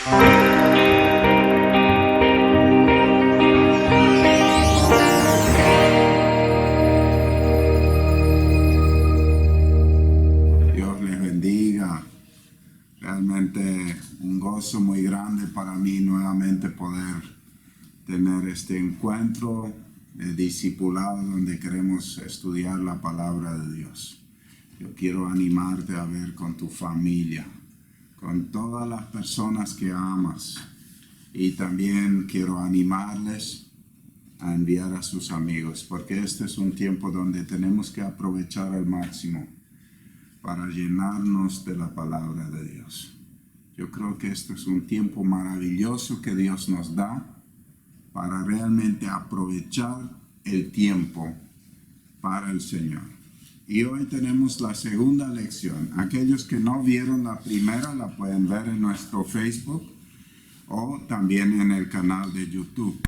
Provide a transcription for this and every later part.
Dios les bendiga. Realmente un gozo muy grande para mí nuevamente poder tener este encuentro de discipulado donde queremos estudiar la palabra de Dios. Yo quiero animarte a ver con tu familia, con todas las personas que amas, y también quiero animarles a enviar a sus amigos, porque este es un tiempo donde tenemos que aprovechar al máximo para llenarnos de la palabra de Dios. Yo creo que esto es un tiempo maravilloso que Dios nos da para realmente aprovechar el tiempo para el Señor. Y hoy tenemos la segunda lección. Aquellos que no vieron la primera la pueden ver en nuestro Facebook o también en el canal de YouTube.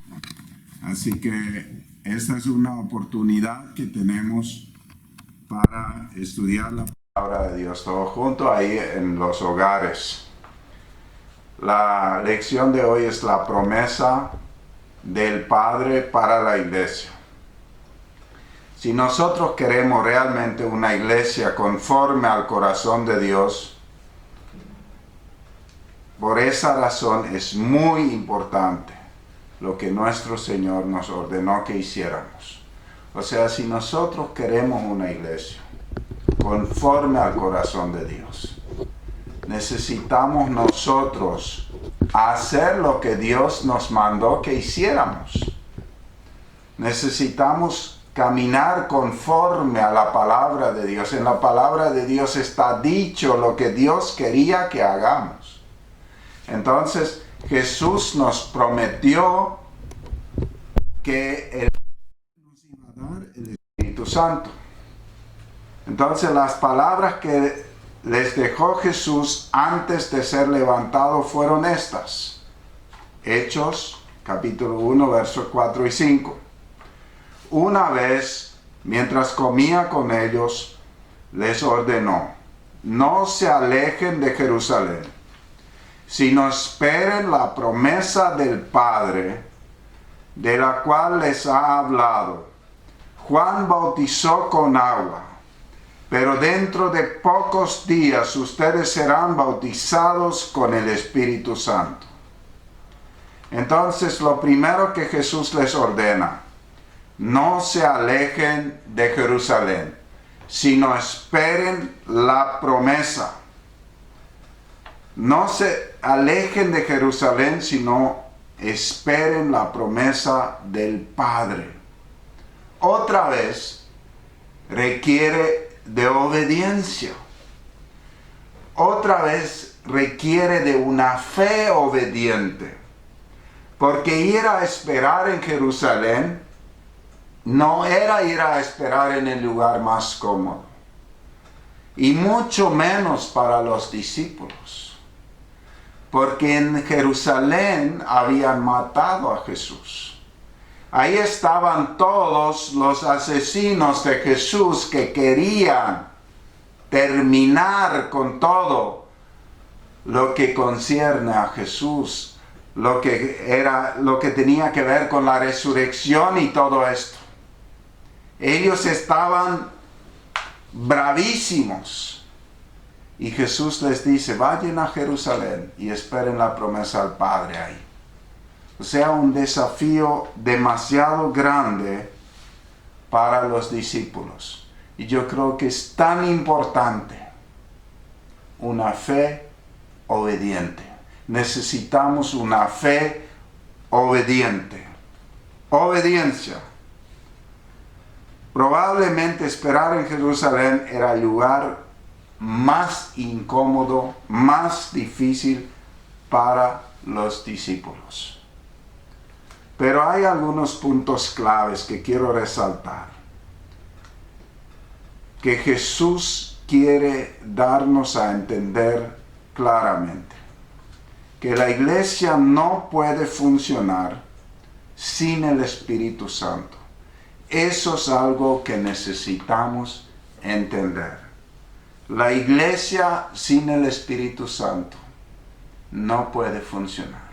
Así que esta es una oportunidad que tenemos para estudiar la palabra de Dios todos juntos ahí en los hogares. La lección de hoy es la promesa del Padre para la iglesia. Si nosotros queremos realmente una iglesia conforme al corazón de Dios, por esa razón es muy importante lo que nuestro Señor nos ordenó que hiciéramos. O sea, si nosotros queremos una iglesia conforme al corazón de Dios, necesitamos nosotros hacer lo que Dios nos mandó que hiciéramos. Necesitamos caminar conforme a la palabra de Dios. En la palabra de Dios está dicho lo que Dios quería que hagamos. Entonces, Jesús nos prometió que Él nos iba a dar el Espíritu Santo. Entonces, las palabras que les dejó Jesús antes de ser levantado fueron estas. Hechos, capítulo 1, versos 4 y 5. Una vez, mientras comía con ellos, les ordenó: no se alejen de Jerusalén, sino esperen la promesa del Padre, de la cual les ha hablado. Juan bautizó con agua, pero dentro de pocos días ustedes serán bautizados con el Espíritu Santo. Entonces, lo primero que Jesús les ordena: no se alejen de Jerusalén, sino esperen la promesa. No se alejen de Jerusalén, sino esperen la promesa del Padre. Otra vez, requiere de obediencia. Otra vez requiere de una fe obediente. Porque ir a esperar en Jerusalén no era ir a esperar en el lugar más cómodo. Y mucho menos para los discípulos. Porque en Jerusalén habían matado a Jesús. Ahí estaban todos los asesinos de Jesús que querían terminar con todo lo que concierne a Jesús, lo que tenía que ver con la resurrección y todo esto. Ellos estaban bravísimos. Y Jesús les dice: vayan a Jerusalén y esperen la promesa al Padre ahí. O sea, un desafío demasiado grande para los discípulos. Y yo creo que es tan importante una fe obediente. Necesitamos una fe obediente. Obediencia. Probablemente esperar en Jerusalén era el lugar más incómodo, más difícil para los discípulos. Pero hay algunos puntos claves que quiero resaltar, que Jesús quiere darnos a entender claramente. Que la iglesia no puede funcionar sin el Espíritu Santo. Eso es algo que necesitamos entender. La iglesia sin el Espíritu Santo no puede funcionar.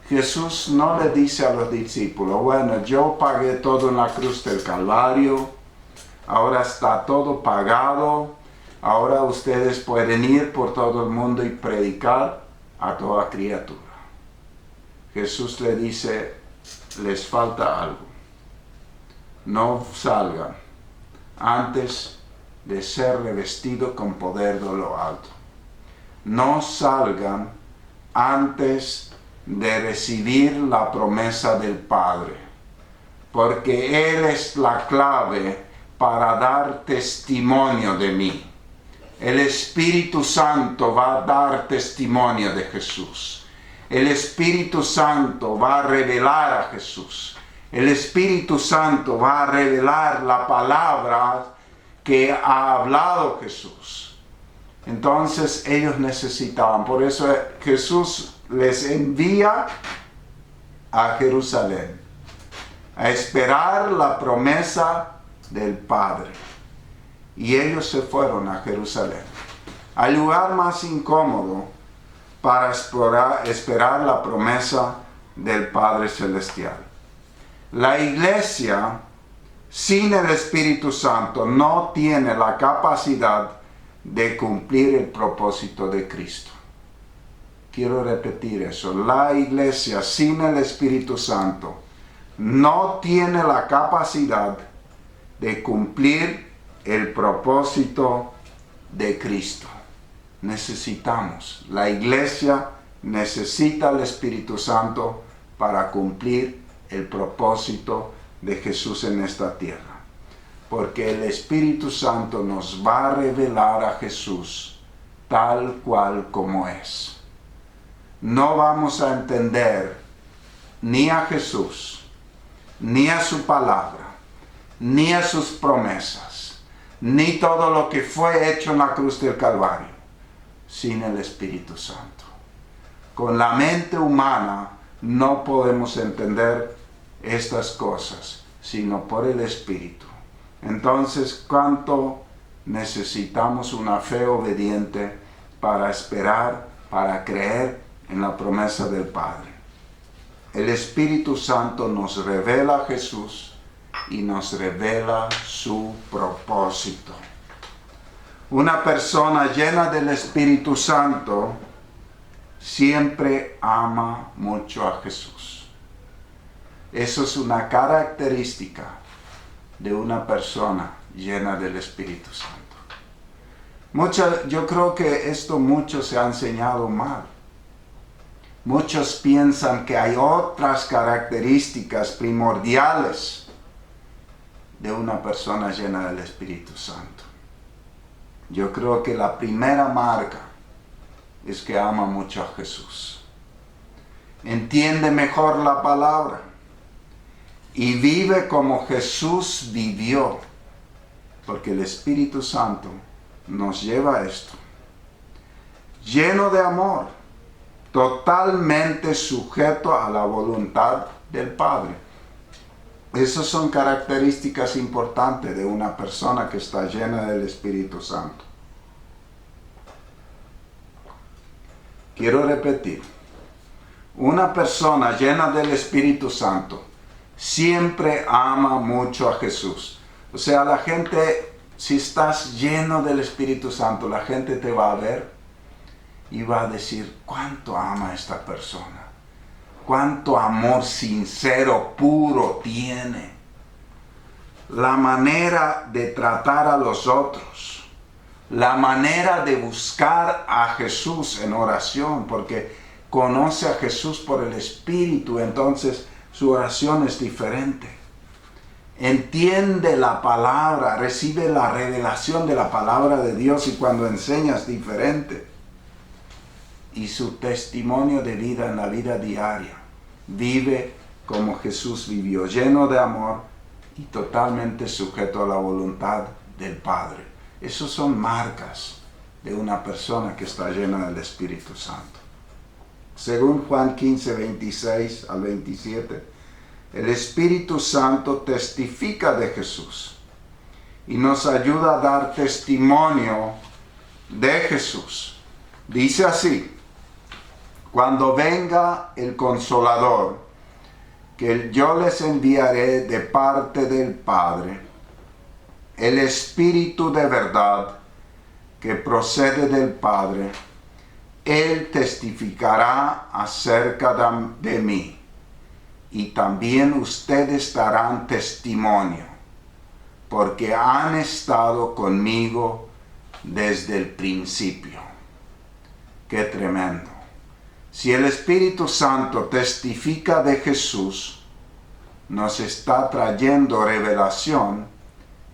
Jesús no le dice a los discípulos, bueno, yo pagué todo en la cruz del Calvario, ahora está todo pagado, ahora ustedes pueden ir por todo el mundo y predicar a toda criatura. Jesús le dice, les falta algo. No salgan antes de ser revestidos con poder de lo alto. No salgan antes de recibir la promesa del Padre, porque Él es la clave para dar testimonio de mí. El Espíritu Santo va a dar testimonio de Jesús. El Espíritu Santo va a revelar a Jesús. El Espíritu Santo va a revelar la palabra que ha hablado Jesús. Entonces ellos necesitaban, por eso Jesús les envía a Jerusalén a esperar la promesa del Padre. Y ellos se fueron a Jerusalén, al lugar más incómodo para esperar la promesa del Padre Celestial. La iglesia sin el Espíritu Santo no tiene la capacidad de cumplir el propósito de Cristo. Quiero repetir eso. La iglesia sin el Espíritu Santo no tiene la capacidad de cumplir el propósito de Cristo. La iglesia necesita el Espíritu Santo para cumplir el propósito de Jesús en esta tierra. Porque el Espíritu Santo nos va a revelar a Jesús tal cual como es. No vamos a entender ni a Jesús, ni a su palabra, ni a sus promesas, ni todo lo que fue hecho en la cruz del Calvario, sin el Espíritu Santo. Con la mente humana no podemos entender estas cosas, sino por el Espíritu. Entonces, ¿cuánto necesitamos una fe obediente para esperar, para creer en la promesa del Padre? El Espíritu Santo nos revela a Jesús y nos revela su propósito. Una persona llena del Espíritu Santo siempre ama mucho a Jesús. Eso es una característica de una persona llena del Espíritu Santo. Yo creo que esto mucho se ha enseñado mal. Muchos piensan que hay otras características primordiales de una persona llena del Espíritu Santo. Yo creo que la primera marca es que ama mucho a Jesús. Entiende mejor la palabra y vive como Jesús vivió, porque el Espíritu Santo nos lleva a esto. Lleno de amor, totalmente sujeto a la voluntad del Padre. Esas son características importantes de una persona que está llena del Espíritu Santo. Quiero repetir, una persona llena del Espíritu Santo siempre ama mucho a Jesús. O sea, la gente, si estás lleno del Espíritu Santo, la gente te va a ver y va a decir, ¿cuánto ama esta persona? ¿Cuánto amor sincero, puro tiene? La manera de tratar a los otros, la manera de buscar a Jesús en oración, porque conoce a Jesús por el Espíritu, entonces su oración es diferente. Entiende la palabra, recibe la revelación de la palabra de Dios y cuando enseña es diferente. Y su testimonio de vida en la vida diaria, vive como Jesús vivió, lleno de amor y totalmente sujeto a la voluntad del Padre. Esas son marcas de una persona que está llena del Espíritu Santo. Según Juan 15, 26 al 27, el Espíritu Santo testifica de Jesús y nos ayuda a dar testimonio de Jesús. Dice así, Cuando venga el Consolador, que yo les enviaré de parte del Padre, el Espíritu de verdad que procede del Padre, Él testificará acerca de mí, y también ustedes darán testimonio, porque han estado conmigo desde el principio. ¡Qué tremendo! Si el Espíritu Santo testifica de Jesús, nos está trayendo revelación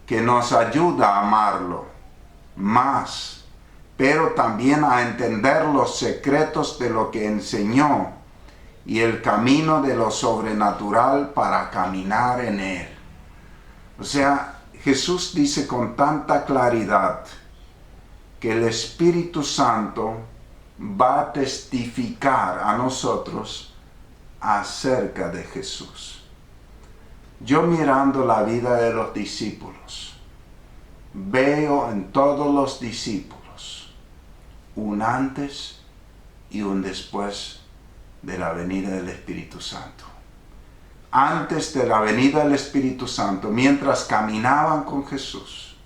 que nos ayuda a amarlo más, pero también a entender los secretos de lo que enseñó y el camino de lo sobrenatural para caminar en él. O sea, Jesús dice con tanta claridad que el Espíritu Santo va a testificar a nosotros acerca de Jesús. Yo mirando la vida de los discípulos, veo en todos los discípulos un antes y un después de la venida del Espíritu Santo. Antes de la venida del Espíritu Santo, mientras caminaban con Jesús,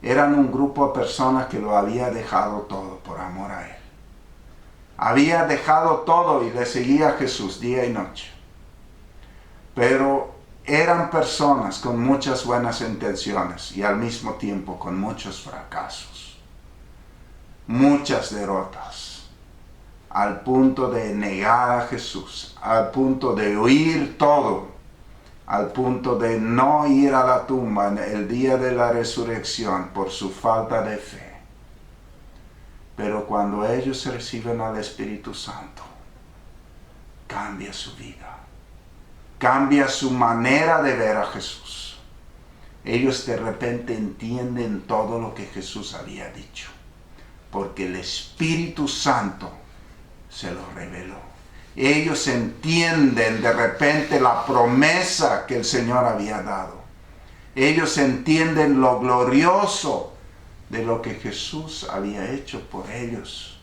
eran un grupo de personas que lo había dejado todo por amor a Él. Había dejado todo y le seguía a Jesús día y noche. Pero eran personas con muchas buenas intenciones y al mismo tiempo con muchos fracasos, muchas derrotas, al punto de negar a Jesús, al punto de oír todo, al punto de no ir a la tumba en el día de la resurrección por su falta de fe. Pero cuando ellos reciben al Espíritu Santo, cambia su vida, cambia su manera de ver a Jesús. Ellos de repente entienden todo lo que Jesús había dicho, porque el Espíritu Santo se lo reveló. Ellos entienden de repente la promesa que el Señor había dado. Ellos entienden lo glorioso de lo que Jesús había hecho por ellos.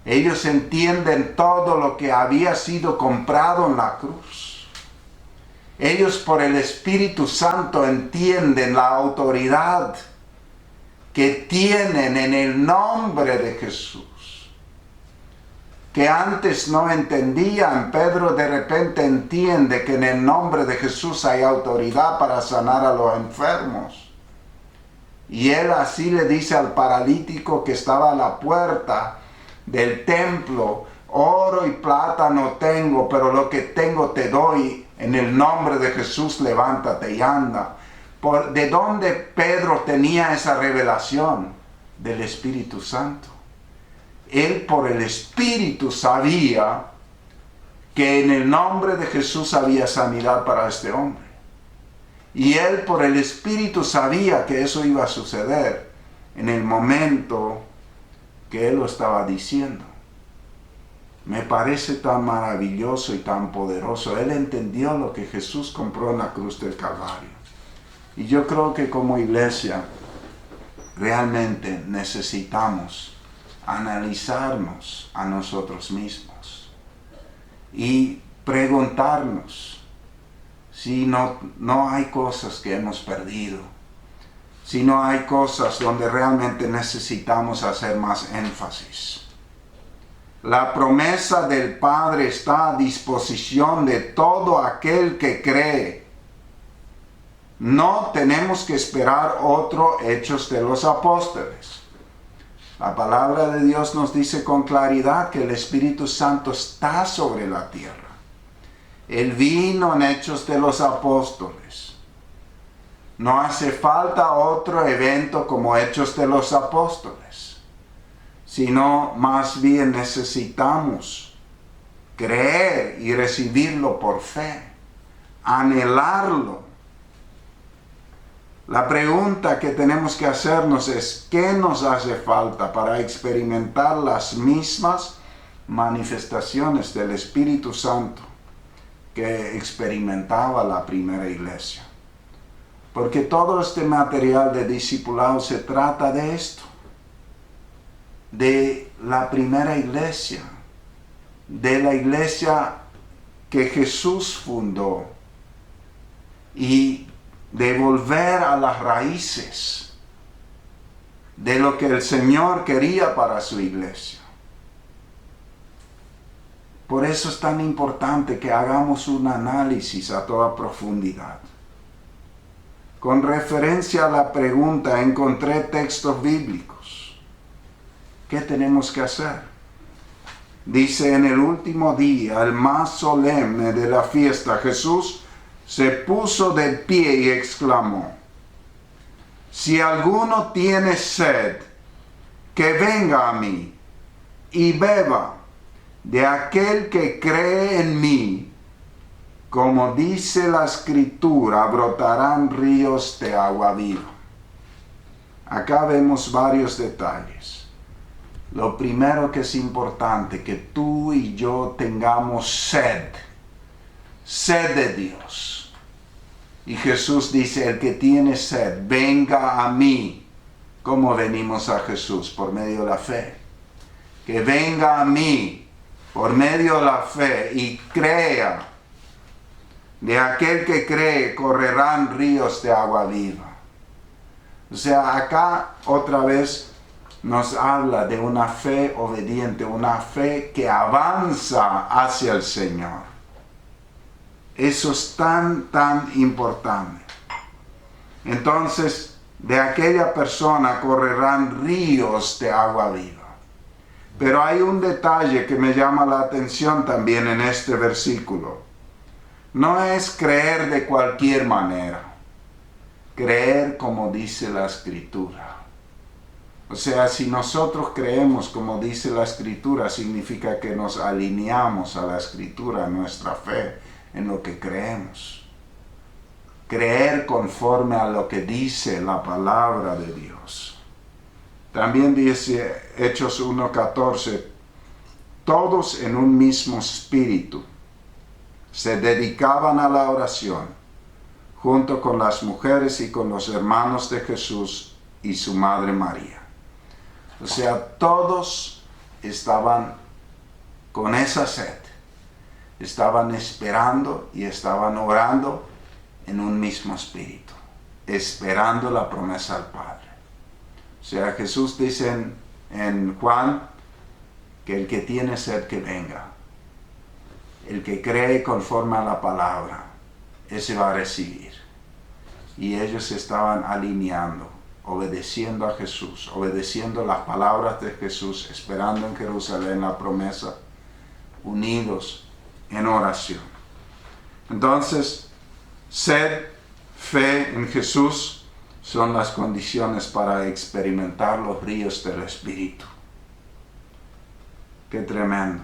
Ellos entienden todo lo que había sido comprado en la cruz. Ellos por el Espíritu Santo entienden la autoridad que tienen en el nombre de Jesús, que antes no entendían. Pedro de repente entiende que en el nombre de Jesús hay autoridad para sanar a los enfermos. Y él así le dice al paralítico que estaba a la puerta del templo: oro y plata no tengo, pero lo que tengo te doy. En el nombre de Jesús, levántate y anda. ¿De dónde Pedro tenía esa revelación? Del Espíritu Santo. Él por el Espíritu sabía que en el nombre de Jesús había sanidad para este hombre. Y él por el Espíritu sabía que eso iba a suceder en el momento que él lo estaba diciendo. Me parece tan maravilloso y tan poderoso. Él entendió lo que Jesús compró en la cruz del Calvario. Y yo creo que como iglesia realmente necesitamos analizarnos a nosotros mismos y preguntarnos si no hay cosas que hemos perdido, si no hay cosas donde realmente necesitamos hacer más énfasis. La promesa del Padre está a disposición de todo aquel que cree. No tenemos que esperar otro Hechos de los Apóstoles. La palabra de Dios nos dice con claridad que el Espíritu Santo está sobre la tierra. Él vino en Hechos de los Apóstoles. No hace falta otro evento como Hechos de los Apóstoles, sino más bien necesitamos creer y recibirlo por fe, anhelarlo. La pregunta que tenemos que hacernos es: ¿qué nos hace falta para experimentar las mismas manifestaciones del Espíritu Santo que experimentaba la primera iglesia? Porque todo este material de discipulado se trata de esto, de la primera iglesia, de la iglesia que Jesús fundó y de volver a las raíces de lo que el Señor quería para su iglesia. Por eso es tan importante que hagamos un análisis a toda profundidad. Con referencia a la pregunta, encontré textos bíblicos. ¿Qué tenemos que hacer? Dice, en el último día, el más solemne de la fiesta, Jesús se puso de pie y exclamó: si alguno tiene sed, que venga a mí y beba. De aquel que cree en mí, como dice la Escritura, brotarán ríos de agua viva. Acá vemos varios detalles. Lo primero que es importante, que tú y yo tengamos sed de Dios. Y Jesús dice, el que tiene sed, venga a mí. ¿Cómo venimos a Jesús? Por medio de la fe. Que venga a mí por medio de la fe y crea. De aquel que cree correrán ríos de agua viva. O sea, acá otra vez nos habla de una fe obediente, una fe que avanza hacia el Señor. Eso es tan importante. Entonces, de aquella persona correrán ríos de agua viva. Pero hay un detalle que me llama la atención también en este versículo. No es creer de cualquier manera. Creer como dice la Escritura. O sea, si nosotros creemos como dice la Escritura, significa que nos alineamos a la Escritura, a nuestra fe, en lo que creemos. Creer conforme a lo que dice la palabra de Dios. También dice Hechos 1:14, todos en un mismo espíritu se dedicaban a la oración, junto con las mujeres y con los hermanos de Jesús y su madre María. O sea, todos estaban con esa sed, estaban esperando y estaban orando en un mismo espíritu, esperando la promesa del Padre. O sea, Jesús dice en Juan que el que tiene sed que venga. El que cree conforme a la palabra, ese va a recibir. Y ellos estaban alineando, obedeciendo a Jesús, obedeciendo las palabras de Jesús, esperando en Jerusalén la promesa, unidos en oración. Entonces, sed, fe en Jesús, son las condiciones para experimentar los ríos del Espíritu. Qué tremendo.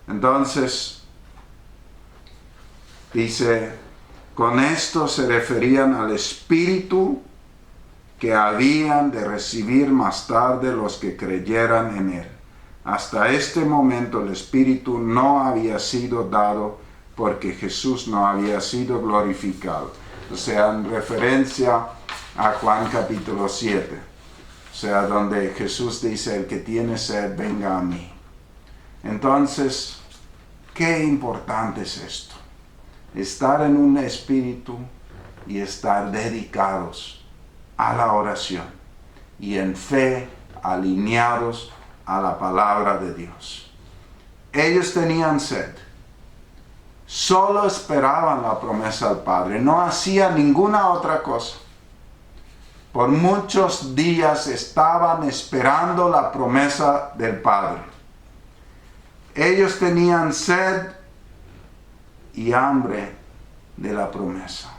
Entonces, dice, con esto se referían al Espíritu que habían de recibir más tarde los que creyeran en Él. Hasta este momento el Espíritu no había sido dado porque Jesús no había sido glorificado. O sea, en referencia a Juan capítulo 7. O sea, donde Jesús dice, el que tiene sed, venga a mí. Entonces, qué importante es esto. Estar en un espíritu y estar dedicados a la oración. Y en fe, alineados a la palabra de Dios. Ellos tenían sed. Solo esperaban la promesa del Padre. No hacían ninguna otra cosa. Por muchos días estaban esperando la promesa del Padre. Ellos tenían sed y hambre de la promesa.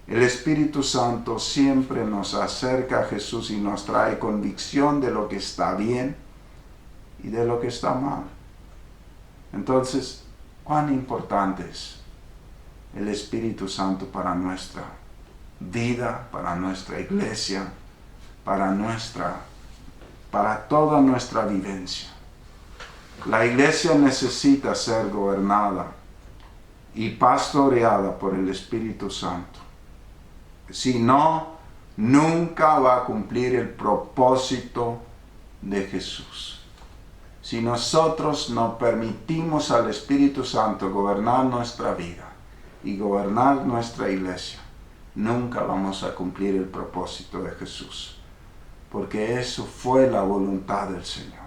El Espíritu Santo siempre nos acerca a Jesús y nos trae convicción de lo que está bien y de lo que está mal. Entonces, ¿cuán importante es el Espíritu Santo para nuestra vida, para nuestra iglesia, para toda nuestra vivencia? La iglesia necesita ser gobernada y pastoreada por el Espíritu Santo. Si no, nunca va a cumplir el propósito de Jesús. Si nosotros no permitimos al Espíritu Santo gobernar nuestra vida y gobernar nuestra iglesia, nunca vamos a cumplir el propósito de Jesús, porque eso fue la voluntad del Señor.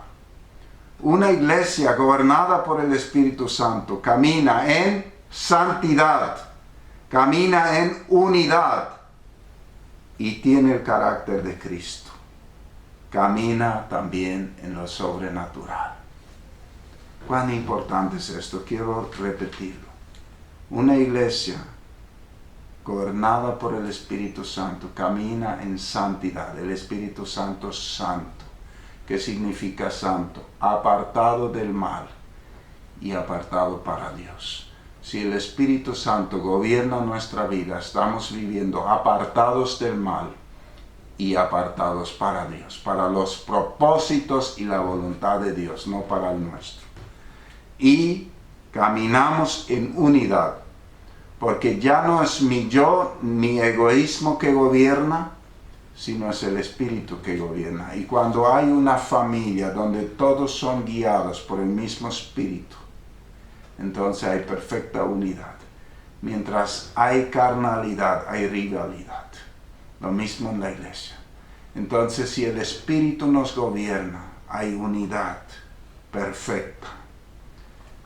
Una iglesia gobernada por el Espíritu Santo camina en santidad, camina en unidad y tiene el carácter de Cristo. Camina también en lo sobrenatural. ¿Cuán importante es esto? Quiero repetirlo. Una iglesia gobernada por el Espíritu Santo camina en santidad. El Espíritu Santo es santo. ¿Qué significa santo? Apartado del mal y apartado para Dios. Si el Espíritu Santo gobierna nuestra vida, estamos viviendo apartados del mal y apartados para Dios, para los propósitos y la voluntad de Dios, no para el nuestro. Y caminamos en unidad, porque ya no es mi yo, mi egoísmo que gobierna, sino es el Espíritu que gobierna. Y cuando hay una familia donde todos son guiados por el mismo Espíritu, entonces hay perfecta unidad. Mientras hay carnalidad, hay rivalidad. Lo mismo en la iglesia. Entonces, si el Espíritu nos gobierna, hay unidad perfecta.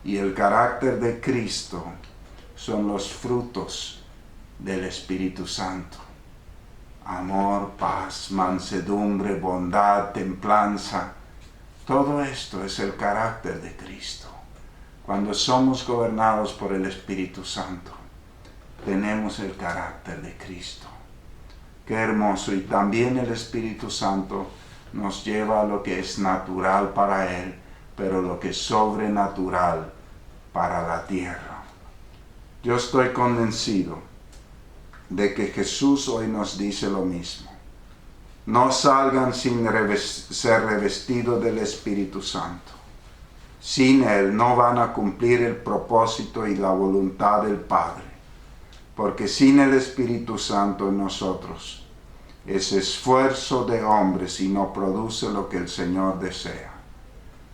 Y el carácter de Cristo son los frutos del Espíritu Santo. Amor, paz, mansedumbre, bondad, templanza. Todo esto es el carácter de Cristo. Cuando somos gobernados por el Espíritu Santo, tenemos el carácter de Cristo. Qué hermoso. Y también el Espíritu Santo nos lleva a lo que es natural para Él, pero lo que es sobrenatural para la tierra. Yo estoy convencido de que Jesús hoy nos dice lo mismo. No salgan sin ser revestidos del Espíritu Santo. Sin Él no van a cumplir el propósito y la voluntad del Padre. Porque sin el Espíritu Santo en nosotros es esfuerzo de hombres y no produce lo que el Señor desea.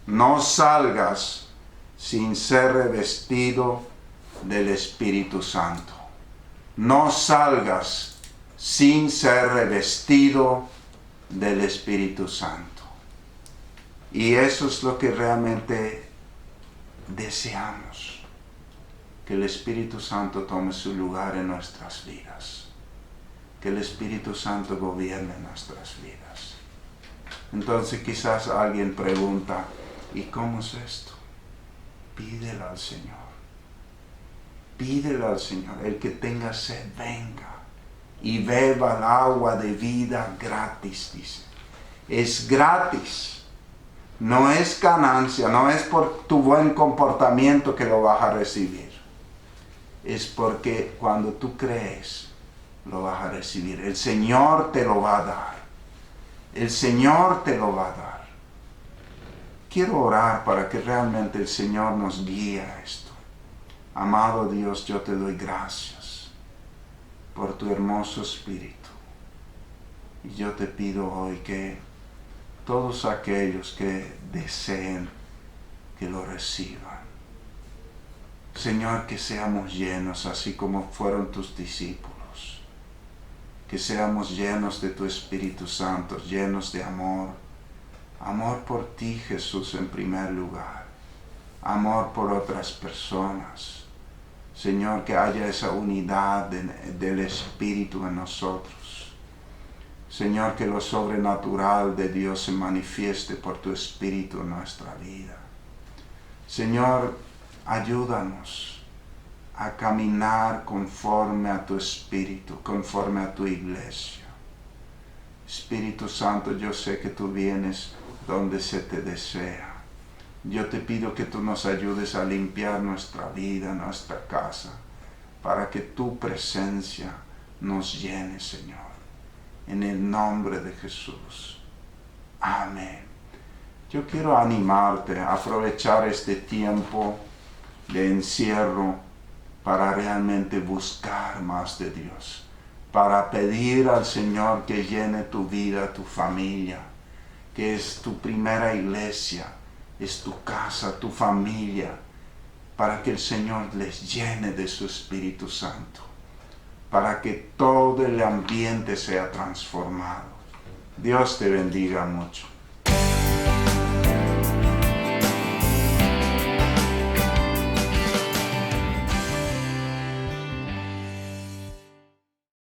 No salgas sin ser revestido del Espíritu Santo. No salgas sin ser revestido del Espíritu Santo. Y eso es lo que realmente deseamos. Que el Espíritu Santo tome su lugar en nuestras vidas. Que el Espíritu Santo gobierne nuestras vidas. Entonces quizás alguien pregunta, ¿y cómo es esto? Pídele al Señor. Pídele al Señor. El que tenga sed, venga y beba el agua de vida gratis, dice. Es gratis. No es ganancia, no es por tu buen comportamiento que lo vas a recibir. Es porque cuando tú crees, lo vas a recibir. El Señor te lo va a dar. El Señor te lo va a dar. Quiero orar para que realmente el Señor nos guíe a esto. Amado Dios, yo te doy gracias por tu hermoso Espíritu. Y yo te pido hoy que todos aquellos que deseen que lo reciban. Señor, que seamos llenos así como fueron tus discípulos. Que seamos llenos de tu Espíritu Santo, llenos de amor. Amor por ti, Jesús, en primer lugar. Amor por otras personas. Señor, que haya esa unidad del Espíritu en nosotros. Señor, que lo sobrenatural de Dios se manifieste por tu Espíritu en nuestra vida. Señor, ayúdanos a caminar conforme a tu Espíritu, conforme a tu iglesia. Espíritu Santo, yo sé que tú vienes donde se te desea. Yo te pido que tú nos ayudes a limpiar nuestra vida, nuestra casa, para que tu presencia nos llene, Señor. En el nombre de Jesús. Amén. Yo quiero animarte a aprovechar este tiempo de encierro para realmente buscar más de Dios. Para pedir al Señor que llene tu vida, tu familia, que es tu primera iglesia, es tu casa, tu familia, para que el Señor les llene de su Espíritu Santo, para que todo el ambiente sea transformado. Dios te bendiga mucho.